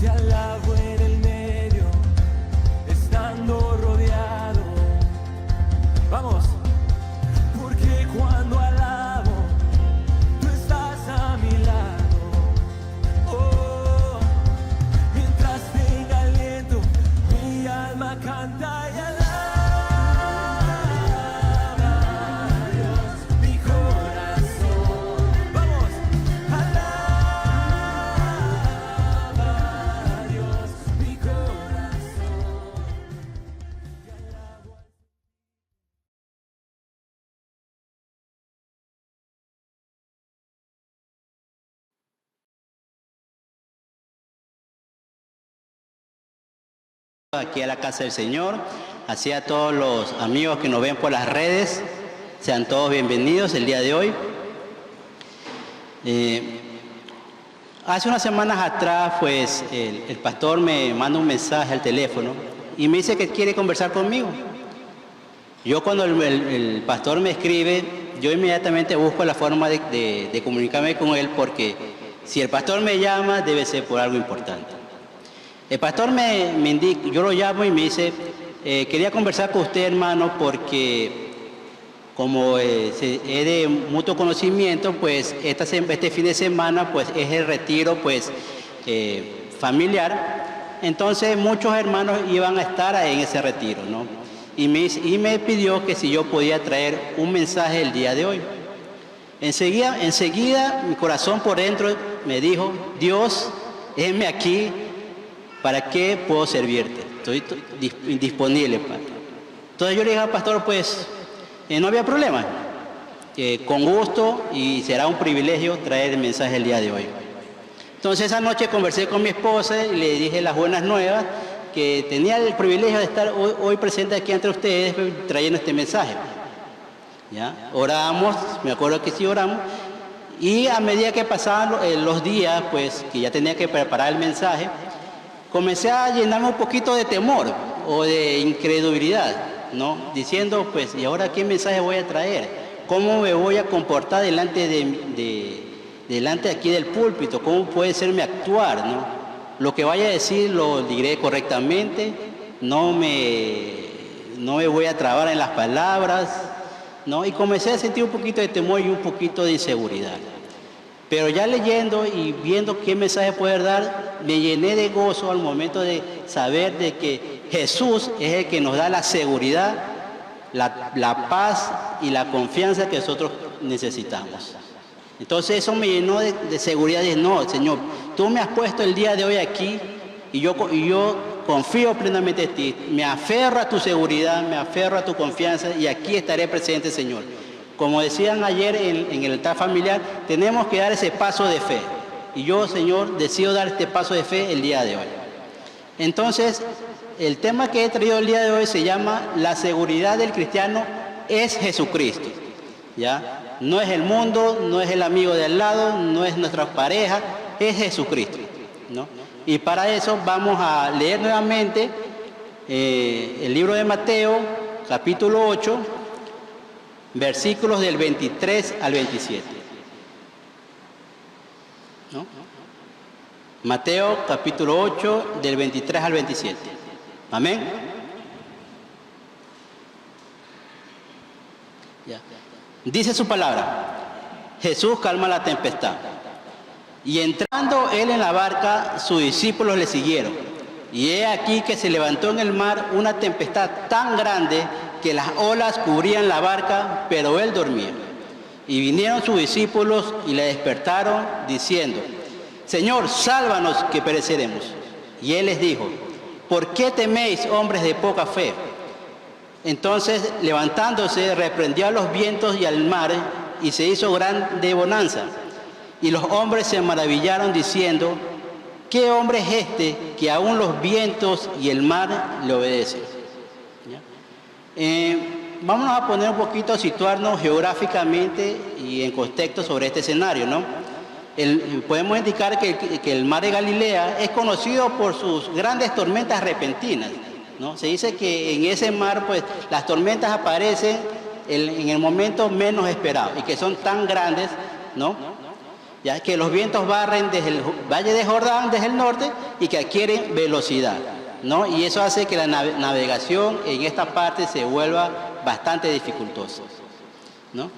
te alabo en el medio, estando rodeado. Vamos, porque cuando alabo, tú estás a mi lado. Oh, mientras tenga aliento, mi alma canta y alaba. Aquí a la casa del Señor, así a todos los amigos que nos ven por las redes, sean todos bienvenidos el día de hoy. Hace unas semanas atrás, pues, el pastor me manda un mensaje al teléfono y me dice que quiere conversar conmigo. Yo cuando el pastor me escribe, yo inmediatamente busco la forma de comunicarme con él, porque si el pastor me llama, debe ser por algo importante. El pastor me indica, yo lo llamo y me dice, quería conversar con usted, hermano, porque como es de mutuo conocimiento, pues este fin de semana pues es el retiro pues familiar. Entonces muchos hermanos iban a estar en ese retiro, ¿no? Y me pidió que si yo podía traer un mensaje el día de hoy. Enseguida mi corazón por dentro me dijo, Dios, heme aquí. ¿Para qué puedo servirte? Estoy disponible, Padre. Entonces yo le dije al pastor, pues, no había problema. Con gusto, y será un privilegio traer el mensaje el día de hoy. Entonces esa noche conversé con mi esposa y le dije las buenas nuevas, que tenía el privilegio de estar hoy presente aquí entre ustedes trayendo este mensaje. ¿Ya? Oramos, me acuerdo que sí oramos, y a medida que pasaban los días, pues, que ya tenía que preparar el mensaje, comencé a llenarme un poquito de temor o de incredulidad, ¿no? Diciendo, pues, ¿y ahora qué mensaje voy a traer? ¿Cómo me voy a comportar delante delante aquí del púlpito? ¿Cómo puede ser mi actuar, no? Lo que vaya a decir lo diré correctamente, no me voy a trabar en las palabras, ¿no? Y comencé a sentir un poquito de temor y un poquito de inseguridad. Pero ya leyendo y viendo qué mensaje poder dar, me llené de gozo al momento de saber de que Jesús es el que nos da la seguridad, la paz y la confianza que nosotros necesitamos. Entonces eso me llenó de seguridad. Dije, no, Señor, tú me has puesto el día de hoy aquí y yo confío plenamente en ti. Me aferro a tu seguridad, me aferro a tu confianza y aquí estaré presente, Señor. Como decían ayer en el altar familiar, tenemos que dar ese paso de fe. Y yo, Señor, decido dar este paso de fe el día de hoy. Entonces, el tema que he traído el día de hoy se llama la seguridad del cristiano es Jesucristo. ¿Ya? No es el mundo, no es el amigo de al lado, no es nuestra pareja, es Jesucristo, ¿no? Y para eso vamos a leer nuevamente el libro de Mateo, capítulo 8, versículos del 23 al 27. ¿No? Mateo capítulo 8, del 23 al 27. Amén. Ya. Dice su palabra: Jesús calma la tempestad. Y entrando él en la barca, sus discípulos le siguieron. Y he aquí que se levantó en el mar una tempestad tan grande que las olas cubrían la barca, pero él dormía. Y vinieron sus discípulos y le despertaron, diciendo: Señor, sálvanos que pereceremos. Y él les dijo: ¿por qué teméis, hombres de poca fe? Entonces, levantándose, reprendió a los vientos y al mar, y se hizo grande bonanza. Y los hombres se maravillaron, diciendo: ¿qué hombre es este que aún los vientos y el mar le obedecen? Vámonos a poner un poquito, a situarnos geográficamente y en contexto sobre este escenario, ¿no? Podemos indicar que el mar de Galilea es conocido por sus grandes tormentas repentinas, ¿no? Se dice que en ese mar, pues, las tormentas aparecen en el momento menos esperado y que son tan grandes, ¿no? ya que los vientos barren desde el Valle de Jordán, desde el norte, y que adquieren velocidad, ¿no? Y eso hace que la navegación en esta parte se vuelva bastante dificultosa, ¿no?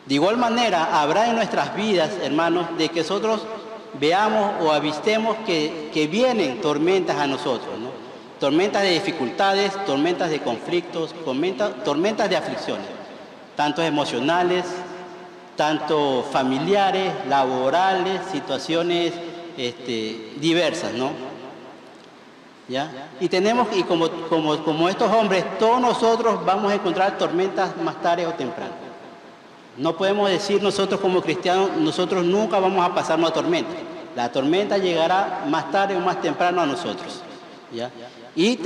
De igual manera, habrá en nuestras vidas, hermanos, de que nosotros veamos o avistemos que vienen tormentas a nosotros, ¿no? Tormentas de dificultades, tormentas de conflictos, tormentas de aflicciones, tanto emocionales, tanto familiares, laborales, situaciones diversas, ¿no? ¿Ya? Y como estos hombres, todos nosotros vamos a encontrar tormentas más tarde o temprano. No podemos decir nosotros como cristianos, nosotros nunca vamos a pasar una tormenta. La tormenta llegará más tarde o más temprano a nosotros, ¿ya? Y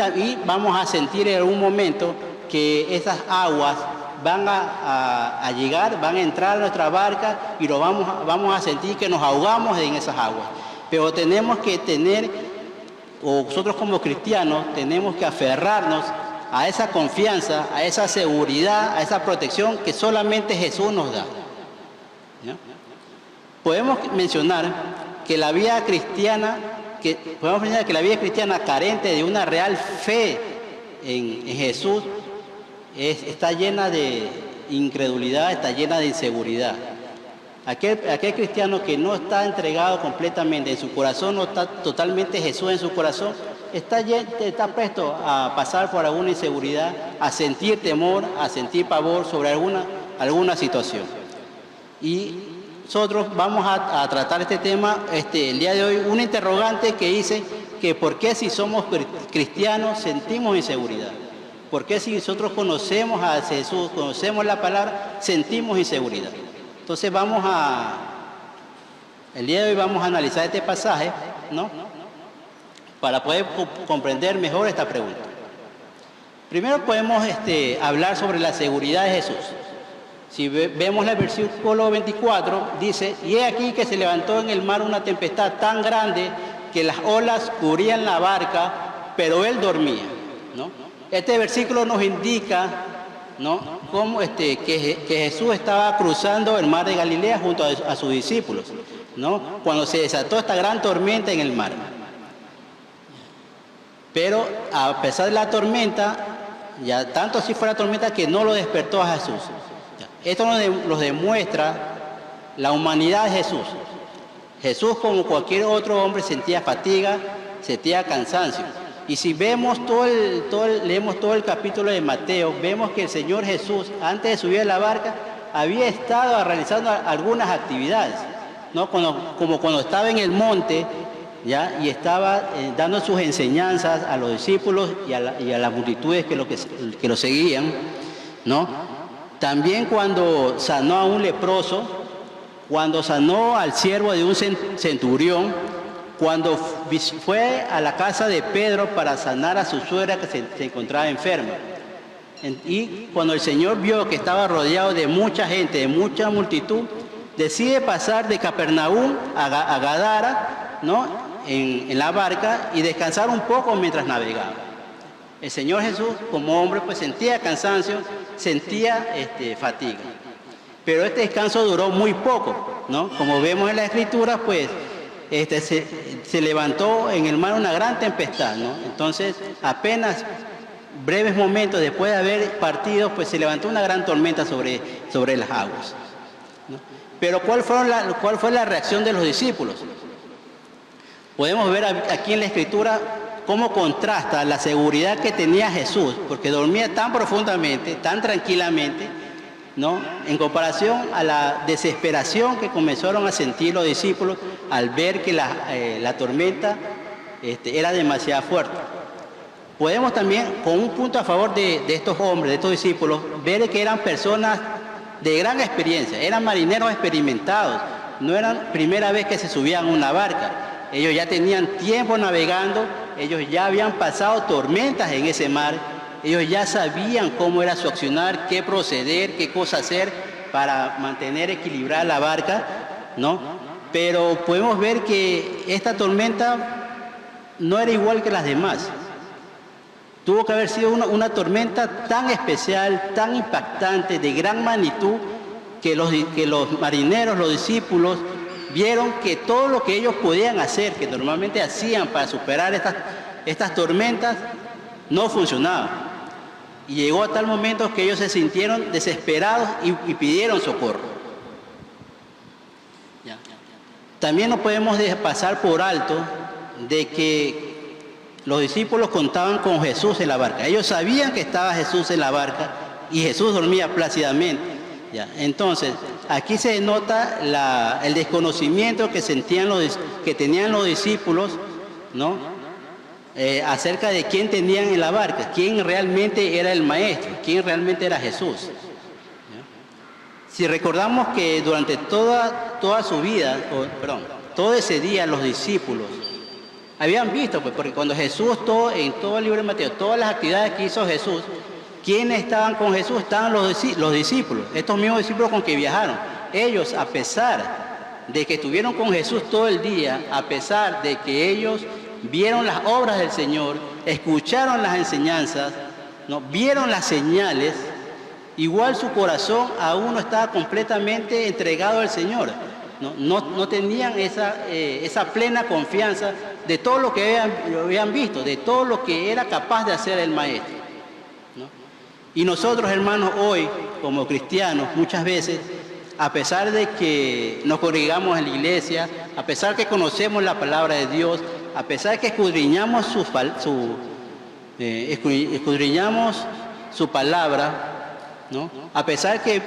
vamos a sentir en algún momento que esas aguas van a llegar, van a entrar a nuestra barca y vamos a sentir que nos ahogamos en esas aguas. Pero tenemos que nosotros como cristianos tenemos que aferrarnos a esa confianza, a esa seguridad, a esa protección que solamente Jesús nos da, ¿ya? Podemos mencionar que la vida cristiana carente de una real fe en Jesús está llena de incredulidad, está llena de inseguridad. Aquel cristiano que no está entregado completamente en su corazón, no está totalmente Jesús en su corazón, está presto a pasar por alguna inseguridad, a sentir temor, a sentir pavor sobre alguna situación. Y nosotros vamos a tratar este tema el día de hoy, un interrogante que dice que por qué si somos cristianos sentimos inseguridad. ¿Por qué si nosotros conocemos a Jesús, conocemos la palabra, sentimos inseguridad? Entonces el día de hoy vamos a analizar este pasaje, ¿no? Para poder comprender mejor esta pregunta. Primero podemos hablar sobre la seguridad de Jesús. Si vemos el versículo 24, dice, y he aquí que se levantó en el mar una tempestad tan grande que las olas cubrían la barca, pero él dormía, ¿no? Este versículo nos indica, ¿no?, cómo que Jesús estaba cruzando el mar de Galilea junto a sus discípulos, ¿no?, cuando se desató esta gran tormenta en el mar. Pero a pesar de la tormenta, ya tanto así fue la tormenta que no lo despertó a Jesús. Esto nos demuestra la humanidad de Jesús. Jesús, como cualquier otro hombre, sentía fatiga, sentía cansancio. Y si vemos leemos todo el capítulo de Mateo, vemos que el Señor Jesús, antes de subir a la barca, había estado realizando algunas actividades, ¿no? Como cuando estaba en el monte, ¿ya?, y estaba dando sus enseñanzas a los discípulos y a las multitudes que lo seguían, ¿no? También cuando sanó a un leproso, cuando sanó al siervo de un centurión, cuando fue a la casa de Pedro para sanar a su suegra que se encontraba enferma. Y cuando el Señor vio que estaba rodeado de mucha gente, de mucha multitud, decide pasar de Capernaum a Gadara, ¿no?, en la barca y descansar un poco mientras navegaba. El Señor Jesús, como hombre, pues sentía cansancio, sentía fatiga. Pero este descanso duró muy poco, ¿no? Como vemos en la Escritura, pues se levantó en el mar una gran tempestad, ¿no? Entonces, apenas breves momentos después de haber partido, pues se levantó una gran tormenta sobre las aguas, ¿no? Pero ¿cuál fue la reacción de los discípulos? Podemos ver aquí en la Escritura cómo contrasta la seguridad que tenía Jesús, porque dormía tan profundamente, tan tranquilamente, ¿no?, en comparación a la desesperación que comenzaron a sentir los discípulos al ver que la tormenta era demasiado fuerte. Podemos también, con un punto a favor de estos hombres, de estos discípulos, ver que eran personas de gran experiencia, eran marineros experimentados, no eran primera vez que se subían a una barca. Ellos ya tenían tiempo navegando, ellos ya habían pasado tormentas en ese mar, ellos ya sabían cómo era su accionar, qué proceder, qué cosa hacer para mantener equilibrada la barca, ¿no? Pero podemos ver que esta tormenta no era igual que las demás. Tuvo que haber sido una tormenta tan especial, tan impactante, de gran magnitud, que los marineros, los discípulos, vieron que todo lo que ellos podían hacer, que normalmente hacían para superar estas tormentas, no funcionaba. Y llegó a tal momento que ellos se sintieron desesperados y pidieron socorro. Ya. También no podemos pasar por alto de que los discípulos contaban con Jesús en la barca. Ellos sabían que estaba Jesús en la barca y Jesús dormía plácidamente. Ya. Entonces, aquí se nota el desconocimiento que tenían los discípulos, ¿no? Acerca de quién tenían en la barca, quién realmente era el maestro, quién realmente era Jesús. ¿Ya? Si recordamos que durante toda su vida, todo ese día los discípulos habían visto, pues, porque cuando Jesús, en todo el libro de Mateo, todas las actividades que hizo Jesús, ¿quiénes estaban con Jesús? Estaban los discípulos, estos mismos discípulos con que viajaron. Ellos, a pesar de que estuvieron con Jesús todo el día, a pesar de que ellos vieron las obras del Señor, escucharon las enseñanzas, ¿no? Vieron las señales, igual su corazón aún no estaba completamente entregado al Señor. No tenían esa plena confianza de todo lo que habían visto, de todo lo que era capaz de hacer el Maestro, ¿no? Y nosotros, hermanos, hoy, como cristianos, muchas veces, a pesar de que nos congregamos en la iglesia, a pesar que conocemos la palabra de Dios, a pesar que escudriñamos su palabra, ¿no? A pesar que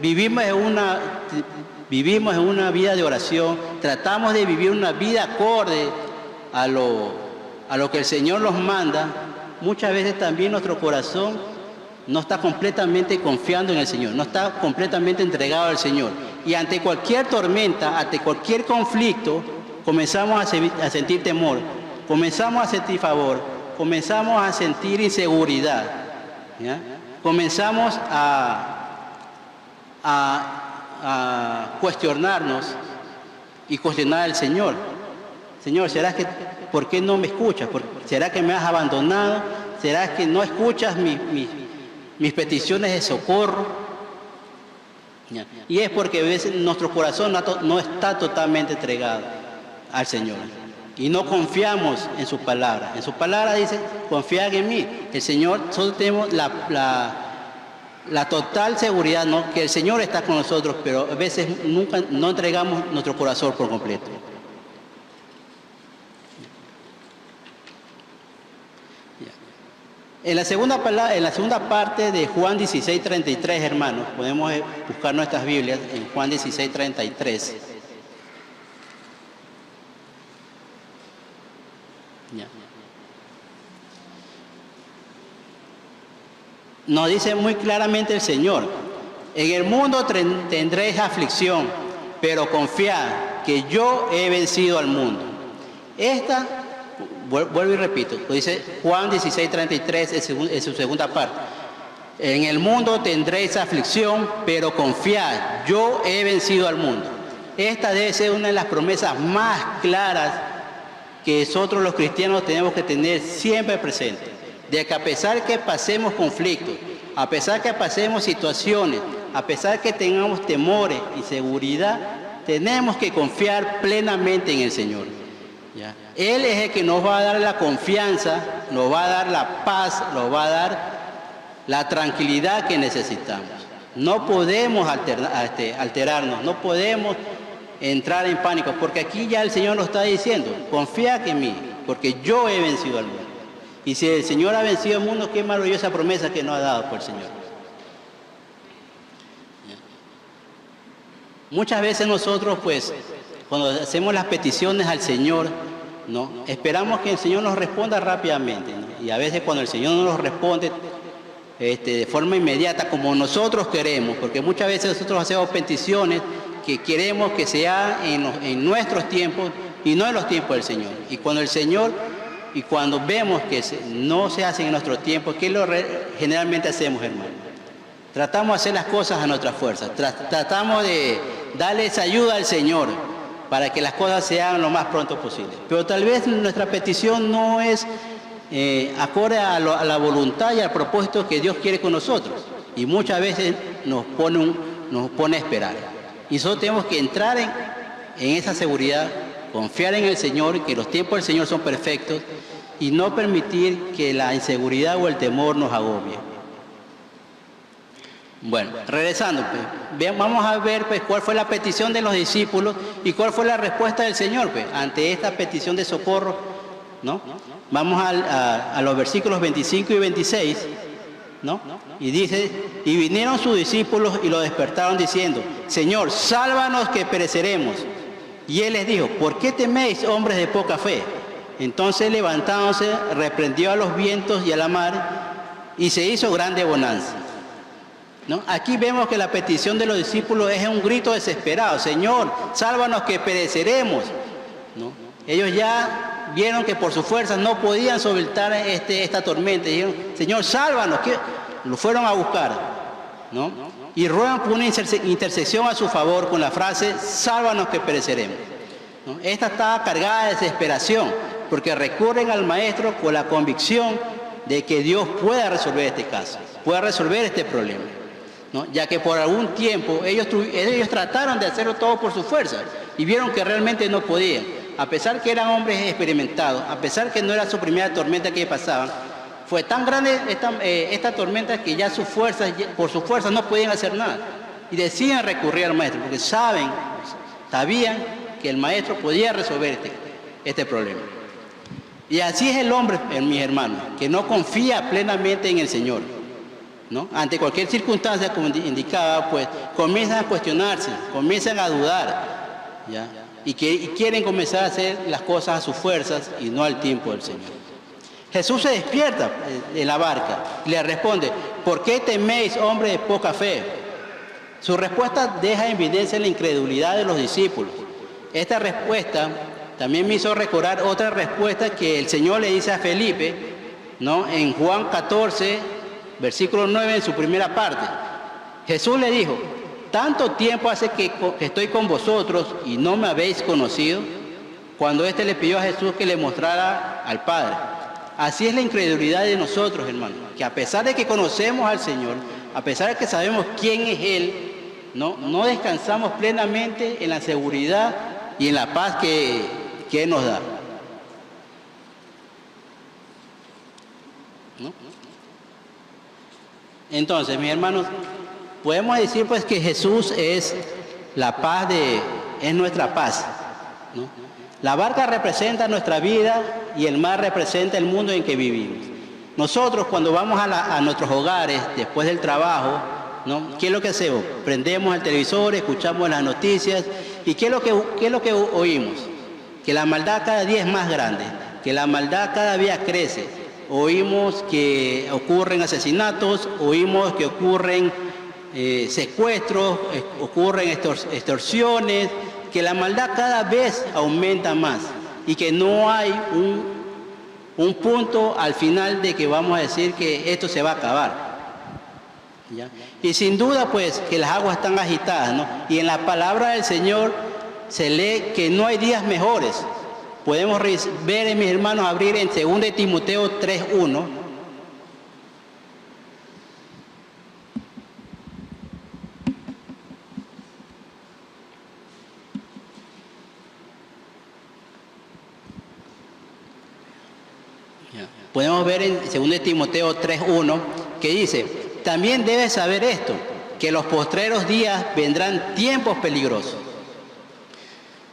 vivimos en una vida de oración, tratamos de vivir una vida acorde a lo que el Señor nos manda, muchas veces también nuestro corazón no está completamente confiando en el Señor, no está completamente entregado al Señor. Y ante cualquier tormenta, ante cualquier conflicto, comenzamos a sentir temor, comenzamos a sentir favor, comenzamos a sentir inseguridad, ¿ya? Comenzamos a cuestionarnos y cuestionar al Señor. Señor, ¿por qué no me escuchas? ¿Será que me has abandonado? ¿Será que no escuchas mis peticiones de socorro? ¿Ya? Y es porque a veces nuestro corazón no está totalmente entregado al Señor y no confiamos en su palabra. En su palabra dice, confiad en mí. El Señor, nosotros tenemos la total seguridad, ¿no?, que el Señor está con nosotros, pero a veces nunca no entregamos nuestro corazón por completo. En la segunda parte de Juan 16:33, hermanos, podemos buscar nuestras Biblias en Juan 16:33. Nos dice muy claramente el Señor: en el mundo tendréis aflicción, pero confiad que yo he vencido al mundo. Vuelvo y repito, lo dice Juan 16:33 en su segunda parte. En el mundo tendréis aflicción, pero confiad, yo he vencido al mundo. Esta debe ser una de las promesas más claras que nosotros los cristianos tenemos que tener siempre presente. De que a pesar que pasemos conflictos, a pesar que pasemos situaciones, a pesar que tengamos temores, inseguridad, tenemos que confiar plenamente en el Señor. ¿Ya? Él es el que nos va a dar la confianza, nos va a dar la paz, nos va a dar la tranquilidad que necesitamos. No podemos alterarnos, no podemos entrar en pánico, porque aquí ya el Señor nos está diciendo: confía en mí, porque yo he vencido al mundo. Y si el Señor ha vencido el mundo, qué maravillosa promesa que nos ha dado por el Señor. Muchas veces nosotros, pues, cuando hacemos las peticiones al Señor, ¿no?, esperamos que el Señor nos responda rápidamente, ¿no? Y a veces cuando el Señor no nos responde de forma inmediata como nosotros queremos, porque muchas veces nosotros hacemos peticiones que queremos que sea en nuestros tiempos y no en los tiempos del Señor. Y cuando vemos que no se hacen en nuestro tiempo, ¿qué es lo generalmente hacemos, hermano? Tratamos de hacer las cosas a nuestra fuerza, tratamos de darles ayuda al Señor para que las cosas se hagan lo más pronto posible. Pero tal vez nuestra petición no es acorde a la voluntad y al propósito que Dios quiere con nosotros. Y muchas veces nos pone a esperar. Y nosotros tenemos que entrar en esa seguridad, confiar en el Señor, que los tiempos del Señor son perfectos, y no permitir que la inseguridad o el temor nos agobie. Bueno, regresando, pues, vamos a ver pues, cuál fue la petición de los discípulos y cuál fue la respuesta del Señor pues, ante esta petición de socorro, ¿no? Vamos a los versículos 25 y 26, ¿no? Y dice, y vinieron sus discípulos y lo despertaron diciendo, Señor, sálvanos que pereceremos. Y él les dijo, ¿por qué teméis, hombres de poca fe? Entonces levantándose, reprendió a los vientos y a la mar, y se hizo grande bonanza. ¿No? Aquí vemos que la petición de los discípulos es un grito desesperado, Señor, sálvanos que pereceremos, ¿no? Ellos ya vieron que por sus fuerzas no podían soportar esta tormenta, y dijeron, Señor, sálvanos, que lo fueron a buscar, ¿no? Y ruegan por una intercesión a su favor con la frase, sálvanos que pereceremos, ¿no? Esta estaba cargada de desesperación, porque recurren al Maestro con la convicción de que Dios pueda resolver este caso, pueda resolver este problema, ¿no? Ya que por algún tiempo ellos trataron de hacerlo todo por su fuerza y vieron que realmente no podían, a pesar que eran hombres experimentados, a pesar que no era su primera tormenta que pasaban. Fue tan grande esta tormenta que ya por sus fuerzas no podían hacer nada y deciden recurrir al Maestro porque sabían que el Maestro podía resolver este problema. Y así es el hombre, mis hermanos, que no confía plenamente en el Señor, ¿no? Ante cualquier circunstancia, como indicaba, pues comienzan a cuestionarse, comienzan a dudar, ¿ya? Y quieren comenzar a hacer las cosas a sus fuerzas y no al tiempo del Señor. Jesús se despierta en la barca y le responde, ¿por qué teméis, hombres de poca fe? Su respuesta deja en evidencia la incredulidad de los discípulos. Esta respuesta también me hizo recordar otra respuesta que el Señor le dice a Felipe, ¿no? En Juan 14, versículo 9, en su primera parte. Jesús le dijo, ¿tanto tiempo hace que estoy con vosotros y no me habéis conocido? Cuando éste le pidió a Jesús que le mostrara al Padre. Así es la incredulidad de nosotros, hermanos, que a pesar de que conocemos al Señor, a pesar de que sabemos quién es Él, no descansamos plenamente en la seguridad y en la paz que Él nos da, ¿no? Entonces, mis hermanos, podemos decir pues que Jesús es la paz es nuestra paz, ¿no? La barca representa nuestra vida y el mar representa el mundo en que vivimos. Nosotros cuando vamos a nuestros hogares después del trabajo, ¿no? ¿Qué es lo que hacemos? Prendemos el televisor, escuchamos las noticias y ¿qué es lo que oímos? Que la maldad cada día es más grande, que la maldad cada día crece. Oímos que ocurren asesinatos, oímos que ocurren secuestros, ocurren extorsiones, que la maldad cada vez aumenta más y que no hay un punto al final de que vamos a decir que esto se va a acabar, ¿ya? Y sin duda pues que las aguas están agitadas, ¿no? Y en la palabra del Señor se lee que no hay días mejores. Podemos ver, mis hermanos, abrir en 2 Timoteo 3:1. Podemos ver en 2 Timoteo 3:1 que dice, también debes saber esto, que en los postreros días vendrán tiempos peligrosos.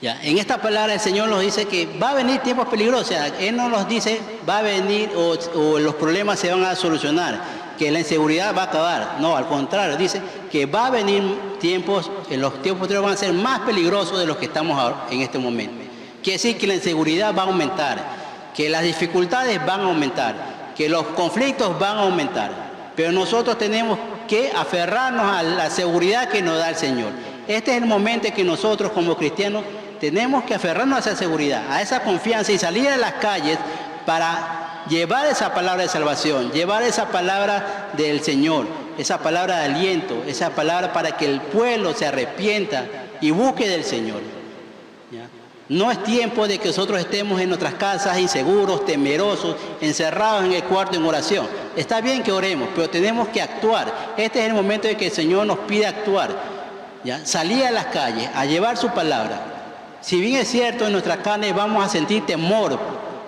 Ya, en esta palabra el Señor nos dice que va a venir tiempos peligrosos, o sea, Él no nos dice va a venir o los problemas se van a solucionar, que la inseguridad va a acabar. No, al contrario, dice que va a venir tiempos, en los tiempos posteriores van a ser más peligrosos de los que estamos ahora, en este momento. Quiere decir que la inseguridad va a aumentar, que las dificultades van a aumentar, que los conflictos van a aumentar, pero nosotros tenemos que aferrarnos a la seguridad que nos da el Señor. Este es el momento en que nosotros como cristianos tenemos que aferrarnos a esa seguridad, a esa confianza y salir a las calles para llevar esa palabra de salvación, llevar esa palabra del Señor, esa palabra de aliento, esa palabra para que el pueblo se arrepienta y busque del Señor. ¿Ya? No es tiempo de que nosotros estemos en nuestras casas inseguros, temerosos, encerrados en el cuarto en oración. Está bien que oremos, pero tenemos que actuar. Este es el momento en que el Señor nos pide actuar, ¿ya? Salir a las calles, a llevar su palabra. Si bien es cierto, en nuestra carne vamos a sentir temor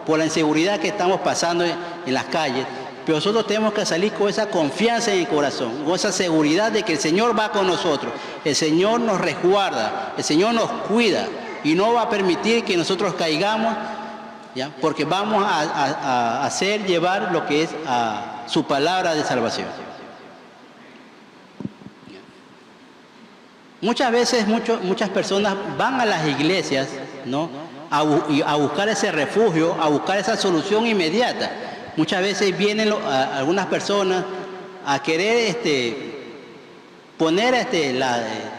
por la inseguridad que estamos pasando en las calles, pero nosotros tenemos que salir con esa confianza en el corazón, con esa seguridad de que el Señor va con nosotros, el Señor nos resguarda, el Señor nos cuida y no va a permitir que nosotros caigamos, ¿ya? Porque vamos a hacer llevar lo que es a su palabra de salvación. Muchas veces muchas personas van a las iglesias, ¿no?, a buscar ese refugio, a buscar esa solución inmediata. Muchas veces vienen algunas personas a querer poner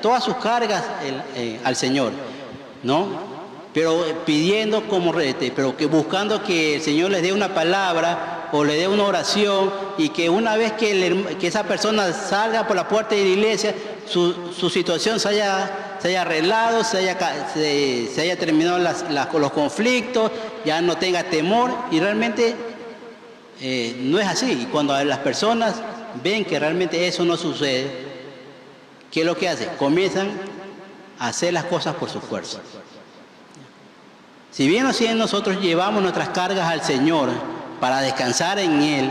todas sus cargas al Señor, ¿no? Pero pidiendo pero que buscando que el Señor les dé una palabra o le dé una oración, y que una vez que esa persona salga por la puerta de la iglesia, su situación se haya arreglado, se haya terminado los conflictos, ya no tenga temor, y realmente no es así. Y cuando las personas ven que realmente eso no sucede, ¿qué es lo que hacen? Comienzan a hacer las cosas por su fuerza. Si bien nosotros llevamos nuestras cargas al Señor para descansar en Él,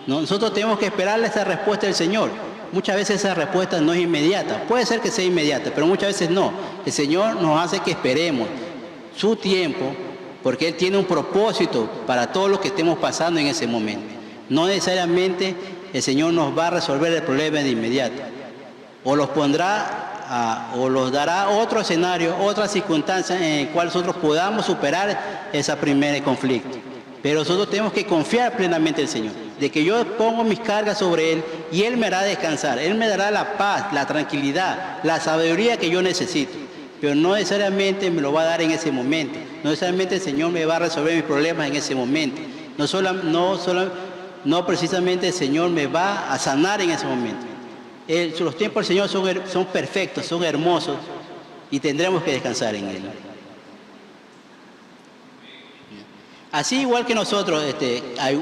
¿no?, nosotros tenemos que esperarle esa respuesta del Señor. Muchas veces esa respuesta no es inmediata. Puede ser que sea inmediata, pero muchas veces no. El Señor nos hace que esperemos su tiempo, porque Él tiene un propósito para todo lo que estemos pasando en ese momento. No necesariamente el Señor nos va a resolver el problema de inmediato. O los dará otro escenario, otra circunstancia en el cual nosotros podamos superar ese primer conflicto. Pero nosotros tenemos que confiar plenamente en el Señor, de que yo pongo mis cargas sobre Él y Él me hará descansar. Él me dará la paz, la tranquilidad, la sabiduría que yo necesito. Pero no necesariamente me lo va a dar en ese momento. No necesariamente el Señor me va a resolver mis problemas en ese momento. No precisamente el Señor me va a sanar en ese momento. Los tiempos del Señor son perfectos, son hermosos, y tendremos que descansar en Él. Así igual que nosotros,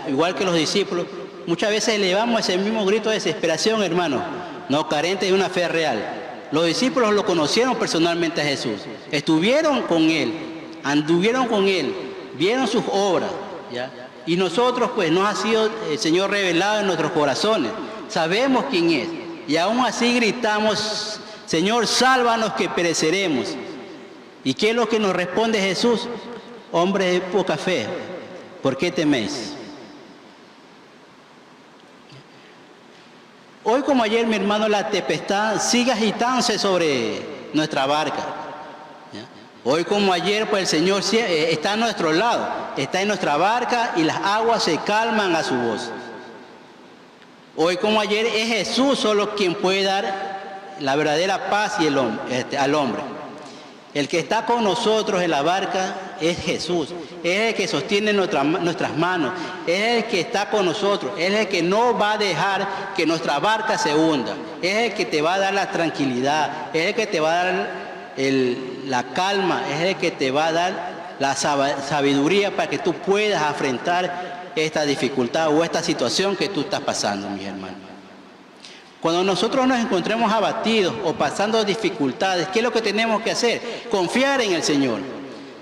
igual que los discípulos, muchas veces elevamos ese mismo grito de desesperación, hermano, no carente de una fe real. Los discípulos lo conocieron personalmente a Jesús, estuvieron con Él, anduvieron con Él, vieron sus obras, ¿ya? Y nosotros, pues, nos ha sido el Señor revelado en nuestros corazones, sabemos quién es, y aún así gritamos: Señor, sálvanos que pereceremos. ¿Y qué es lo que nos responde Jesús? Hombre de poca fe, ¿por qué teméis? Hoy como ayer, mi hermano, la tempestad sigue agitándose sobre nuestra barca, ¿ya? Hoy como ayer, pues el Señor está a nuestro lado, está en nuestra barca, y las aguas se calman a su voz. Hoy como ayer es Jesús solo quien puede dar la verdadera paz al hombre. El que está con nosotros en la barca es Jesús, es el que sostiene nuestras manos, es el que está con nosotros, es el que no va a dejar que nuestra barca se hunda, es el que te va a dar la tranquilidad, es el que te va a dar la calma, es el que te va a dar la sabiduría para que tú puedas afrontar esta dificultad o esta situación que tú estás pasando, mis hermanos. Cuando nosotros nos encontremos abatidos o pasando dificultades, ¿qué es lo que tenemos que hacer? Confiar en el Señor,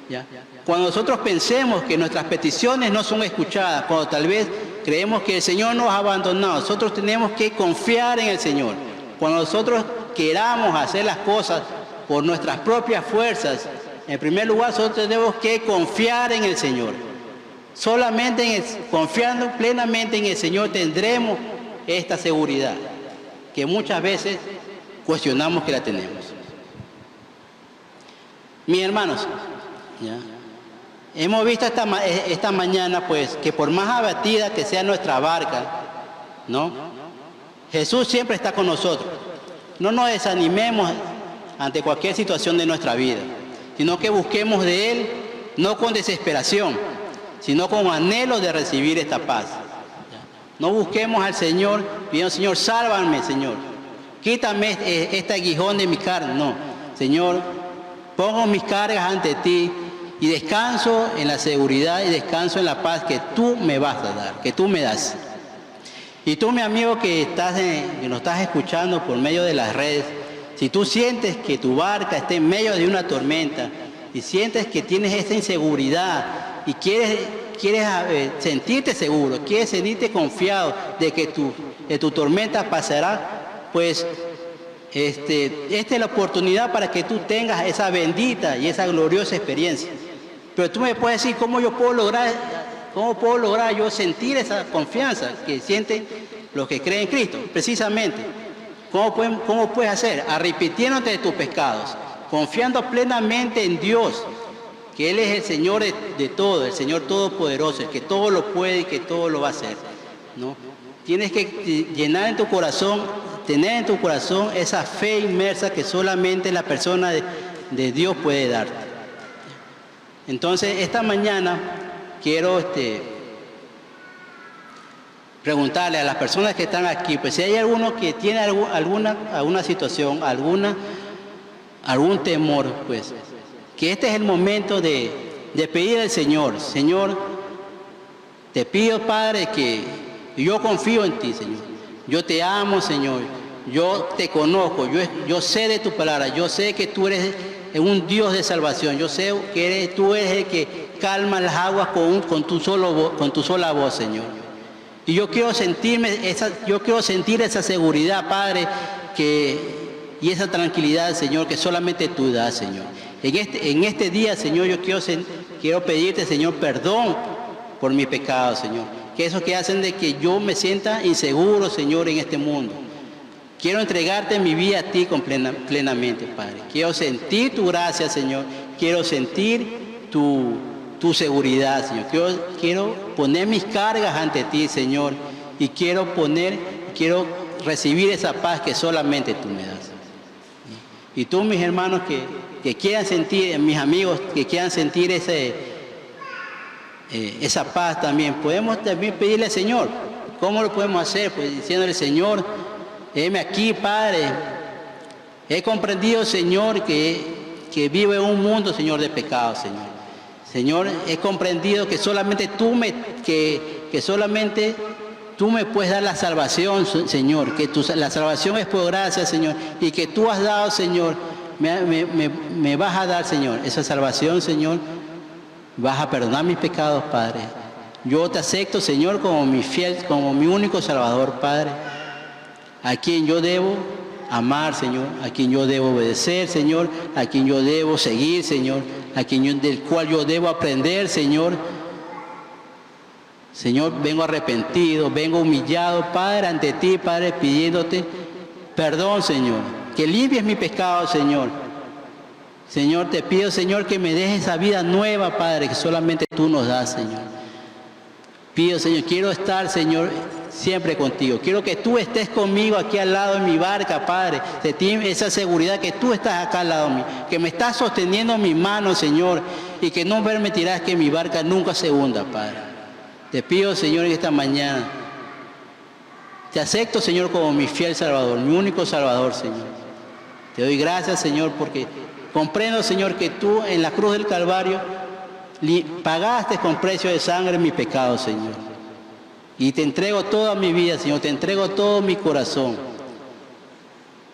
¿ya? Cuando nosotros pensemos que nuestras peticiones no son escuchadas, cuando tal vez creemos que el Señor nos ha abandonado, nosotros tenemos que confiar en el Señor. Cuando nosotros queramos hacer las cosas por nuestras propias fuerzas, en primer lugar nosotros tenemos que confiar en el Señor. Solamente confiando plenamente en el Señor tendremos esta seguridad, que muchas veces cuestionamos que la tenemos. Mis hermanos, ¿ya? Hemos visto esta mañana, pues, que por más abatida que sea nuestra barca, ¿no?, Jesús siempre está con nosotros. No nos desanimemos ante cualquier situación de nuestra vida, sino que busquemos de Él, no con desesperación, sino con anhelo de recibir esta paz. No busquemos al Señor pidiendo: Señor, sálvame, Señor, quítame este aguijón de mi carne. No, Señor, pongo mis cargas ante ti y descanso en la seguridad y descanso en la paz que tú me vas a dar, que tú me das. Y tú, mi amigo, que nos estás escuchando por medio de las redes, si tú sientes que tu barca está en medio de una tormenta, y sientes que tienes esta inseguridad y quieres sentirte seguro, quieres sentirte confiado de que tu tormenta pasará, pues esta es la oportunidad para que tú tengas esa bendita y esa gloriosa experiencia. Pero tú me puedes decir, ¿cómo puedo lograr yo sentir esa confianza que sienten los que creen en Cristo? Precisamente, ¿cómo puedes hacer? Arrepintiéndote de tus pecados, confiando plenamente en Dios, que Él es el Señor de todo, el Señor Todopoderoso, el que todo lo puede y que todo lo va a hacer, ¿no? Tienes que tener en tu corazón esa fe inmersa que solamente la persona de Dios puede darte. Entonces, esta mañana quiero preguntarle a las personas que están aquí, pues si hay alguno que tiene alguna situación, algún temor, pues que este es el momento de pedir al Señor. Señor, te pido, Padre, que yo confío en ti, Señor. Yo te amo, Señor. Yo te conozco. Yo sé de tu palabra. Yo sé que tú eres un Dios de salvación. Yo sé que tú eres el que calma las aguas con tu sola voz, Señor. Y yo quiero sentir esa seguridad, Padre, y esa tranquilidad, Señor, que solamente tú das, Señor. En este día, Señor, yo quiero pedirte, Señor, perdón por mis pecados, Señor. Que esos que hacen de que yo me sienta inseguro, Señor, en este mundo. Quiero entregarte mi vida a ti plenamente, Padre. Quiero sentir tu gracia, Señor. Quiero sentir tu seguridad, Señor. Quiero poner mis cargas ante ti, Señor. Y quiero recibir esa paz que solamente tú me das. Y tú, mis hermanos, que quieran sentir, mis amigos, que quieran sentir esa paz también, podemos también pedirle al Señor. ¿Cómo lo podemos hacer? Pues diciéndole, Señor, heme aquí, Padre. He comprendido, Señor, que vivo en un mundo, Señor, de pecado, Señor. Señor, he comprendido que solamente tú me puedes dar la salvación, Señor, que la salvación es por gracia, Señor, y que tú has dado, Señor, me vas a dar, Señor, esa salvación, Señor. Vas a perdonar mis pecados, Padre. Yo te acepto, Señor, como mi único Salvador, Padre, a quien yo debo amar, Señor, a quien yo debo obedecer, Señor, a quien yo debo seguir, Señor, del cual yo debo aprender, Señor. Señor, vengo arrepentido, vengo humillado, Padre, ante ti, Padre, pidiéndote perdón, Señor, que limpies mi pecado, Señor. Señor, te pido, Señor, que me dejes esa vida nueva, Padre, que solamente tú nos das, Señor. Pido, Señor, quiero estar, Señor, siempre contigo. Quiero que tú estés conmigo aquí al lado de mi barca, Padre. De ti esa seguridad que tú estás acá al lado mío, que me estás sosteniendo mi mano, Señor, y que no permitirás que mi barca nunca se hunda, Padre. Te pido, Señor, en esta mañana, te acepto, Señor, como mi fiel Salvador, mi único Salvador, Señor. Te doy gracias, Señor, porque comprendo, Señor, que tú en la cruz del Calvario pagaste con precio de sangre mi pecado, Señor. Y te entrego toda mi vida, Señor, te entrego todo mi corazón.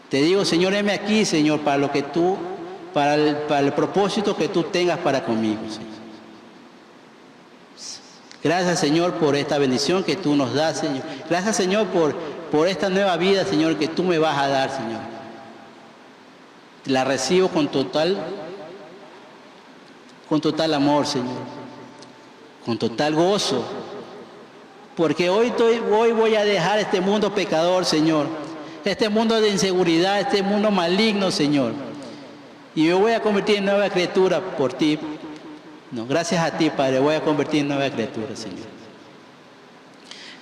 Te digo, Señor, heme aquí, Señor, para el propósito que tú tengas para conmigo, Señor. Gracias, Señor, por esta bendición que tú nos das, Señor. Gracias, Señor, por esta nueva vida, Señor, que tú me vas a dar, Señor. La recibo con total amor, Señor, con total gozo, porque hoy voy a dejar este mundo pecador, Señor, este mundo de inseguridad, este mundo maligno, Señor, y me voy a convertir en nueva criatura por ti. No, gracias a ti, Padre, voy a convertir en nueva criatura, Señor.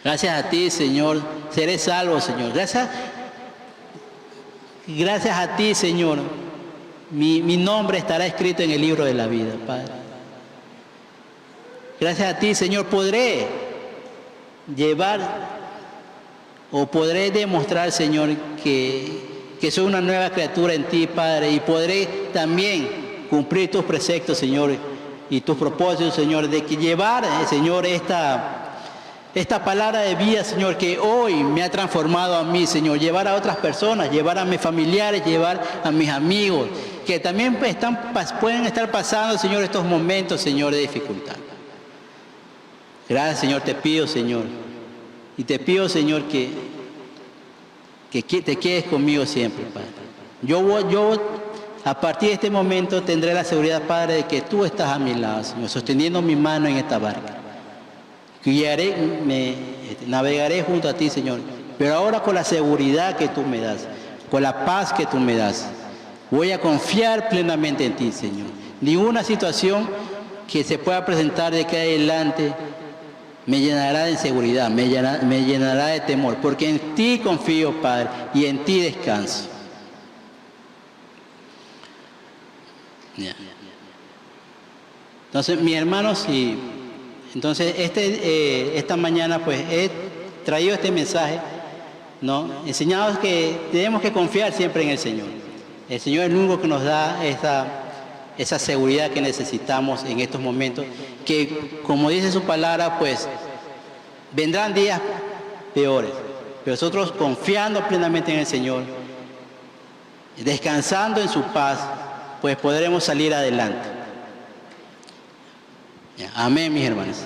Gracias a ti, Señor, seré salvo, Señor. Gracias a ti, Señor, mi nombre estará escrito en el libro de la vida, Padre. Gracias a ti, Señor, podré demostrar, Señor, que soy una nueva criatura en ti, Padre, y podré también cumplir tus preceptos, Señor, y tus propósitos, Señor, de que llevar, Señor, esta palabra de vida, Señor, que hoy me ha transformado a mí, Señor, llevar a otras personas, llevar a mis familiares, llevar a mis amigos, que también pueden estar pasando, Señor, estos momentos, Señor, de dificultad. Gracias, Señor, te pido, Señor, y te pido, Señor, que te quedes conmigo siempre, Padre. Yo a partir de este momento tendré la seguridad, Padre, de que tú estás a mi lado, Señor, sosteniendo mi mano en esta barca. Navegaré junto a ti, Señor, pero ahora con la seguridad que tú me das, con la paz que tú me das. Voy a confiar plenamente en ti, Señor. Ninguna situación que se pueda presentar de aquí adelante me llenará de inseguridad, me llenará de temor, porque en ti confío, Padre, y en ti descanso. Entonces, mis hermanos, entonces esta mañana pues he traído este mensaje, ¿no? Enseñados que tenemos que confiar siempre en el Señor. El Señor es el único que nos da esa seguridad que necesitamos en estos momentos, que como dice su palabra, pues vendrán días peores, pero nosotros confiando plenamente en el Señor, descansando en su paz, pues podremos salir adelante. Amén, mis hermanos.